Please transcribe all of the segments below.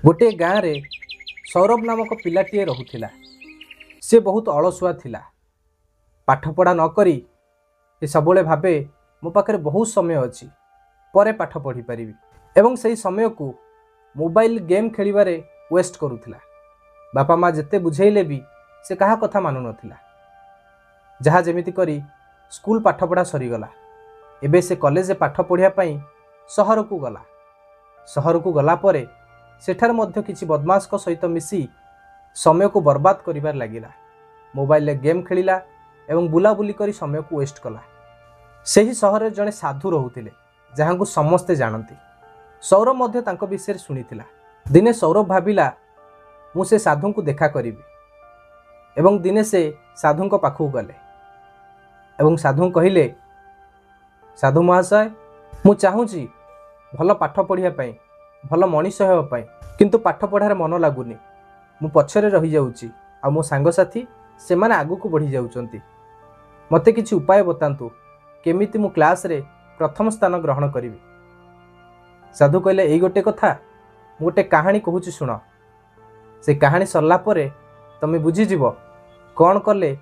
गोटे गाँव रे सौरभ नामक पिलाटीए रहुथिला। से बहुत अलसुआ थिला। पाठपढ़ा नकरी ये सबले भाबे मो पाखे बहुत समय अच्छी परे पाठ पढ़ी पारि एवं सही समय को मोबाइल गेम खेलिबारे वेस्ट करुथिला। बापा माँ जिते बुझेले भी से कहा कथा मानु नथिला। जहाँ जेमिति करी स्कूल पाठपढ़ा सरीगला। एबे से कॉलेज पाठ पढ़िया पई सहर को गला। सहर को गला परे सेठार मध्य किछि बदमाश को सहित मिसी समय को बर्बाद करिबार लागिला। मोबाइल गेम खेलिला एवं बुलाबुली करी समय को वेस्ट कला। सही सहर जड़े साधु रहुतिले जहाँ को समस्ते जानती। सौरभ मध्य तांको विषय शुणिथिला। दिने सौरभ भाविला मु से साधु को देखा करिबी एवं दिने से साधु को पाखु गले एवं साधु कहिले, साधु महाशय मु चाहूँची भल पाठ पढ़िया पई भल मनीष हेबा पई, किंतु पाठ पढ़ार मन लागुनी। मु पछरे रही जाउची आ मो सांगसाथी से माने आगु को बढ़ी जाउचंती। मते किछि उपाय बतांतु केमिति मु क्लास रे प्रथम स्थान ग्रहण करिवि। साधु कहले, एई गोटे कथा मु गोटे कहानी कहूची सुन। से कहानी सरला परे तमे बुझी जीव कौन कले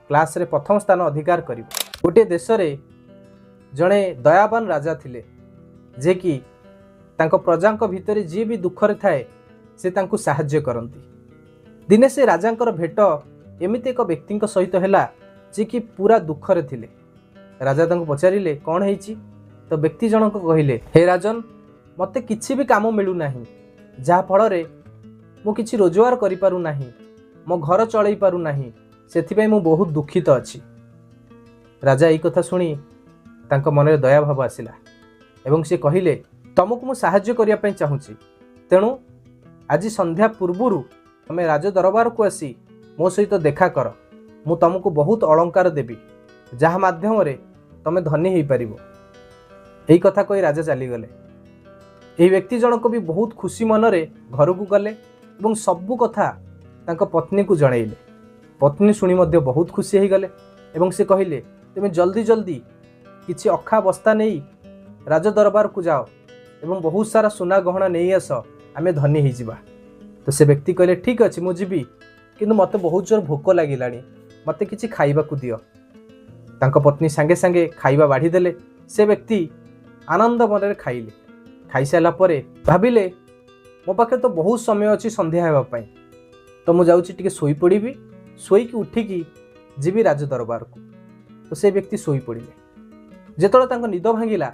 क्लास रे प्रथम स्थान अधिकार करिवो। गोटे देश रे जड़े दयावान राजा थिले जे कि तांको प्रजांक भितर जी भी दुखरे थाए से तांको साहाय्य करंती। दिने से राजांकर भेट एमिति एक व्यक्ति सहित हैला जे कि पूरा दुखरे थिले। राजा तांको पचारिले, कौन हेइची? तो व्यक्ति जनक कहिले, हे राजन मते किछि भी काम मिलू नाही, जहा फल रे मु किछि रोजगार करि पारु नाही, मो घर चलई पारु नाही, सेथिपई मु बहुत दुखित अछि। राजा एई कथा सुनी तांको मनरे दया भाव आसिला एवं से कहिले, तुमको मु साहाय्य करिया पई चाहूची, तेणु आज संध्या पूर्वरु तमे राज दरबार को आसी मो सहित देखा कर। मु तुमको बहुत अलंकार देबी जहा माध्यम रे तमे धनी हेई परिबो। एई कथा कही राजा चली गले। एई व्यक्ति जनक भी बहुत खुशी मनरे घर को गले एवं सबु कथा तांको पत्नी को जणाइले। पत्नी सुनी मध्य बहुत खुशी हेई गले एवं से कहिले, तुम जल्दी जल्दी किछि अखा बस्ता नहीं राज दरबार को जाओ एवं बहुत सारा सुना गहना नहीं आस, आमे धनी हो जिबा। तो से व्यक्ति कहले, ठीक अच्छे मु जीवी, किंतु मते बहुत जोर भोक लागिलानी, मते किछि खाइबा को दियो। तांको पत्नी सांगे सांगे खाइबा बाढ़ी देले। से व्यक्ति आनंद मनरे खाइले। खाई सारा परे भाबिले, मो पाखे तो बहुत समय अच्छी संध्या हेबा पई, तो मु जाउची टिके सोई पड़ीबी, सोई की उठिकी जीवी राज दरबार को। तो से व्यक्ति सोई पड़िले। जेतोळे तांको निद भांगिला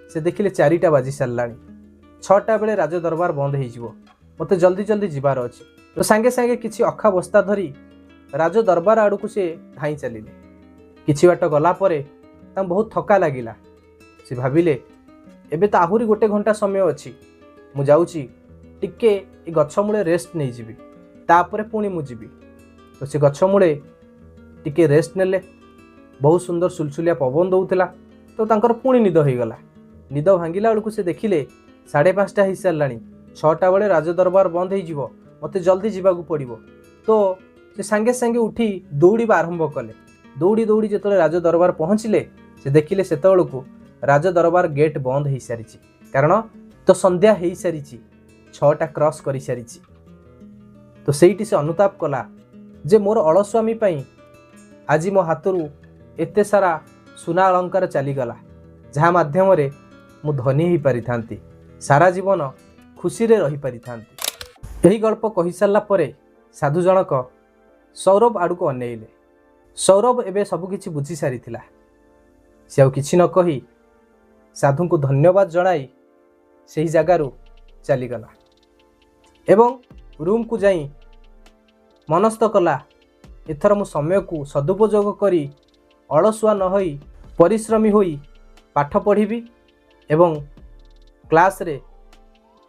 से देखिले 4टा बाजी सारलानी। 6टा बेले राज दरबार बंद हेई जिवो, मते जल्दी जल्दी जिबार अछि। तो सांगे सांगे किछि अखा बस्ता धरी राज दरबार आड़ को से धाई चलिले। किछि बाट गला परे तां बहुत थका लागिला। से भाबिले, एबे तो आहुरी गोटे घंटा समय अछि, मु जाउची टिके ए गछ मूले रेस्ट नहीं जीवी, तापरे पुणी मु जीवी। तो से गछ मूले टिके रेस्ट नेले। बहुत सुंदर सुलसुलिया पवन दउथिला। तो तांकर पुणी निद हो गला। निद भांगिला बेलू से देखिले 5:30 हो सारानी। 6टा बेले राज दरबार बंद हो, मते जल्दी जीवाकू पड़िबो। तो से सांगे सांगे उठी दौड़ीबा आरंभ कले। दौड़ी दौड़ी जेतले राज दरबार पहुँचिले से देखिले सेतबेलू राज दरबार गेट बंद हो सारी, कारण तो संध्या हो सारी, 6टा क्रॉस कर सारी। तो सेठी से अनुताप कला जे मोर अलस्वामी पई आज मो हाथरू एते सारा सुना अलंकार चलीगला, जहाँ माध्यम रे मु धनी हो पारि थांती, सारा जीवन खुशी रे रही पारि थांती। एही गल्प कहि सारला परे साधु जनक सौरभ आड़ को अनेइले। सौरभ एबे सब किछि बुझी सारिथिला। से आउ किछि न कही साधु को धन्यवाद जणाई सेही जगारू चलीगला एवं रूम को जाई मनस्थ कला, एथर मु समय को सदुपयोग करी अलसुआ न होई परिश्रमी होई पाठ पढ़ी एवं क्लास रे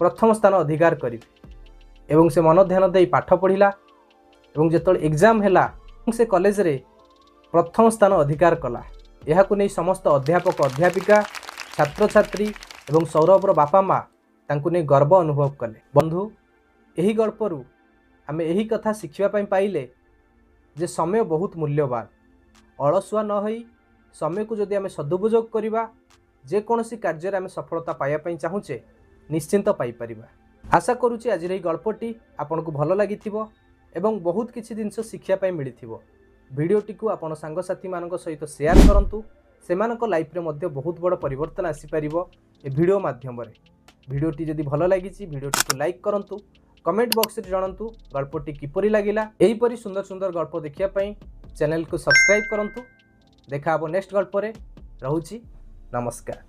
प्रथम स्थान अधिकार करी। एवं से मन ध्यान दे पाठ पढ़िला एवं जेतोळे एग्जाम हैला से कॉलेज रे प्रथम स्थान अधिकार कला। यह को नहीं समस्त अध्यापक अध्यापिका छात्र छात्री एवं सौरभर बापा माँ तांको नहीं गर्व अनुभव कले। बंधु, यही गल्परू आमे यही कथा शिखिबा पई पाइले जे समय बहुत मूल्यवान। अलसुआ न होई समय को जदि आमे सदुपयोग करिबा, जेकोसी कार्य आमे सफलता पाइबा चाहूचे निश्चिंत पाई परिबा। आशा करुच्ची आज गल्पटी आपको भल लगी एवं बहुत किसी जिनस शिक्षापी मिली भिडटी को आपण सांगसाथी मान सहित शेयर करूँ से लाइफ में बहुत बड़ परिवर्तन आसीपर ए भिडियो मध्यम भिडियोटी जदि भल लगी भिडियोटी को लाइक करूँ कमेंट बॉक्स रे जणांतु गल्पटी किपरि लागिला एहीपरि सुंदर सुंदर गल्प देखिया पई चैनल को सब्सक्राइब करंतु देखा अब नेक्स्ट गल्प रे रहूची नमस्कार।